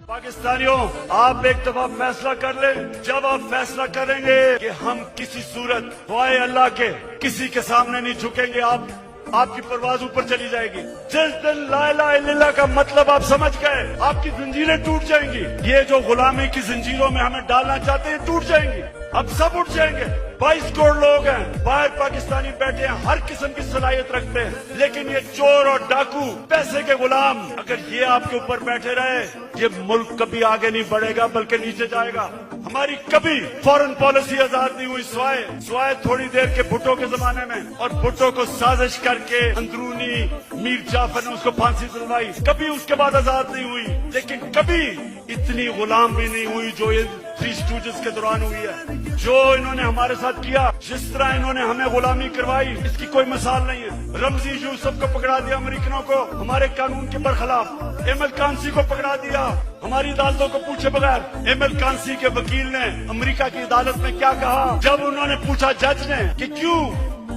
पाकिस्तानियों, आप एक दफा फैसला कर लें। जब आप फैसला करेंगे कि हम किसी सूरत ख्वाए अल्लाह के किसी के सामने नहीं झुकेंगे, आपकी परवाज ऊपर चली जाएगी। जिस दिन ला इलाहा इल्लल्लाह का मतलब आप समझ गए, आपकी जंजीरें टूट जाएंगी। ये जो गुलामी की जंजीरों में हमें डालना चाहते हैं, टूट जाएंगी। अब सब उठ जाएंगे। 22 करोड़ लोग हैं, बाहर पाकिस्तानी बैठे हैं, हर किस्म की सलाहियत रखते हैं, लेकिन ये चोर और डाकू, पैसे के गुलाम, अगर ये आपके ऊपर बैठे रहे, ये मुल्क कभी आगे नहीं बढ़ेगा बल्कि नीचे जाएगा। हमारी कभी फॉरेन पॉलिसी आजाद नहीं हुई, स्वाय थोड़ी देर के भुट्टो के जमाने में, और भुट्टो को साजिश करके अंदरूनी मीर जाफर ने उसको फांसी दिलवाई। कभी उसके बाद आजाद नहीं हुई, लेकिन कभी इतनी गुलाम भी नहीं हुई जो ये थ्री स्टूजेस के दौरान हुई है। जो इन्होंने हमारे साथ किया, जिस तरह इन्होंने हमें गुलामी करवाई, इसकी कोई मिसाल नहीं है। रमजी यूसुफ को पकड़ा दिया अमेरिकनों को, हमारे कानून के बरखिलाफ। एमएल कांसी को पकड़ा दिया हमारी अदालतों को पूछे बगैर। एमएल कांसी के वकील ने अमेरिका की अदालत में क्या कहा, जब उन्होंने पूछा जज ने कि क्यों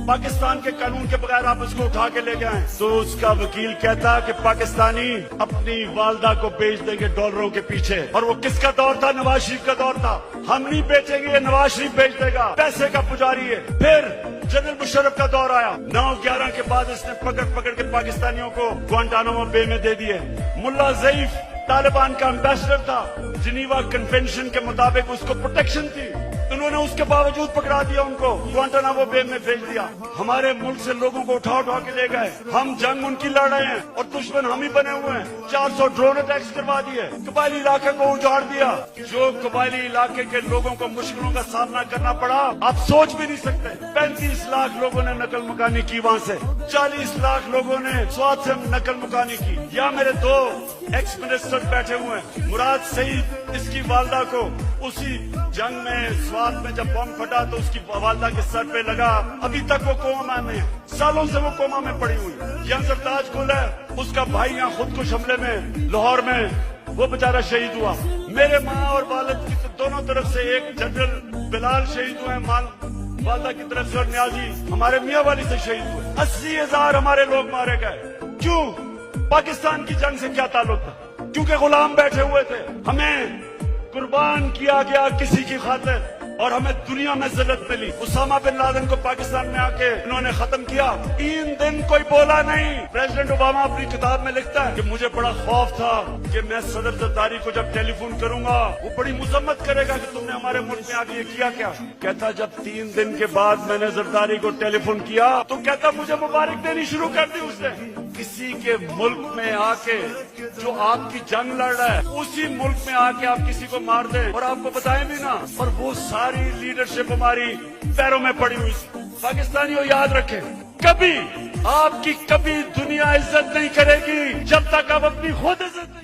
पाकिस्तान के कानून के बगैर आप उसको उठा के ले गए, तो उसका वकील कहता कि पाकिस्तानी अपनी वालदा को बेच देंगे डॉलरों के पीछे। और वो किसका दौर था? नवाज शरीफ का दौर था। हम नहीं बेचेंगे, ये नवाज शरीफ बेच देगा, पैसे का पुजारी है। फिर जनरल मुशर्रफ का दौर आया, 9/11 के बाद इसने पकड़ के पाकिस्तानियों को ग्वांटानामो बे में दे दिए। मुल्ला ज़ईफ तालिबान का एम्बेसडर था, जिनीवा कन्वेंशन के मुताबिक उसको प्रोटेक्शन थी, उन्होंने उसके बावजूद पकड़ा दिया, उनको ग्वांटानामो बे में भेज दिया। हमारे मुल्क से लोगों को उठा के ले गए। हम जंग उनकी लड़ रहे हैं और दुश्मन हम ही बने हुए हैं। 400 ड्रोन अटैक्स करवा दिए, कबायली इलाके को उजाड़ दिया। जो कबायली इलाके के लोगों को मुश्किलों का सामना करना पड़ा, आप सोच भी नहीं सकते। 35 लाख लोगों ने नकल मुकानी की वहाँ से, 40 लाख लोगों ने स्वात से नकल मुकानी की। या मेरे 2 एक्स मिनिस्टर बैठे हुए हैं, मुराद सईद, इसकी वालदा को उसी जंग में स्वात में जब बम फटा तो उसकी वालदा के सर पे लगा, अभी तक वो कोमा में, सालों से वो कोमा में पड़ी हुई। यहाँ सरताज गुल है, उसका भाई यहाँ खुदकुश हमले में लाहौर में वो बेचारा शहीद हुआ। मेरे माँ और वालिद की तो दोनों तरफ से, एक जनरल बिलाल शहीद हुए हैं वालदा की तरफ से, और न्याजी हमारे मियाँ वाली से शहीद हुए। 80,000 हमारे लोग मारे गए। क्यों? पाकिस्तान की जंग से क्या ताल्लुक था? क्योंकि गुलाम बैठे हुए थे। हमें कुर्बान किया गया किसी की खातिर और हमें दुनिया में जिल्लत मिली। उसामा बिन लादेन को पाकिस्तान में आके इन्होंने खत्म किया। 3 दिन कोई बोला नहीं। प्रेसिडेंट ओबामा अपनी किताब में लिखता है कि मुझे बड़ा खौफ था कि मैं सदर जरदारी को जब टेलीफोन करूंगा वो बड़ी मुजम्मत करेगा कि तुमने हमारे मुल्क में आके ये किया क्या। कहता जब 3 दिन के बाद मैंने जरदारी को टेलीफोन किया तो कहता मुझे मुबारक देनी शुरू कर दी उसने। किसी के मुल्क में आके जो आपकी जंग लड़ रहा है, उसी मुल्क में आके आप किसी को मार दें और आपको बताएं भी ना, और वो सारी लीडरशिप हमारी पैरों में पड़ी हुई। पाकिस्तानियों याद रखें, कभी आपकी कभी दुनिया इज्जत नहीं करेगी जब तक आप अपनी खुद इज्जत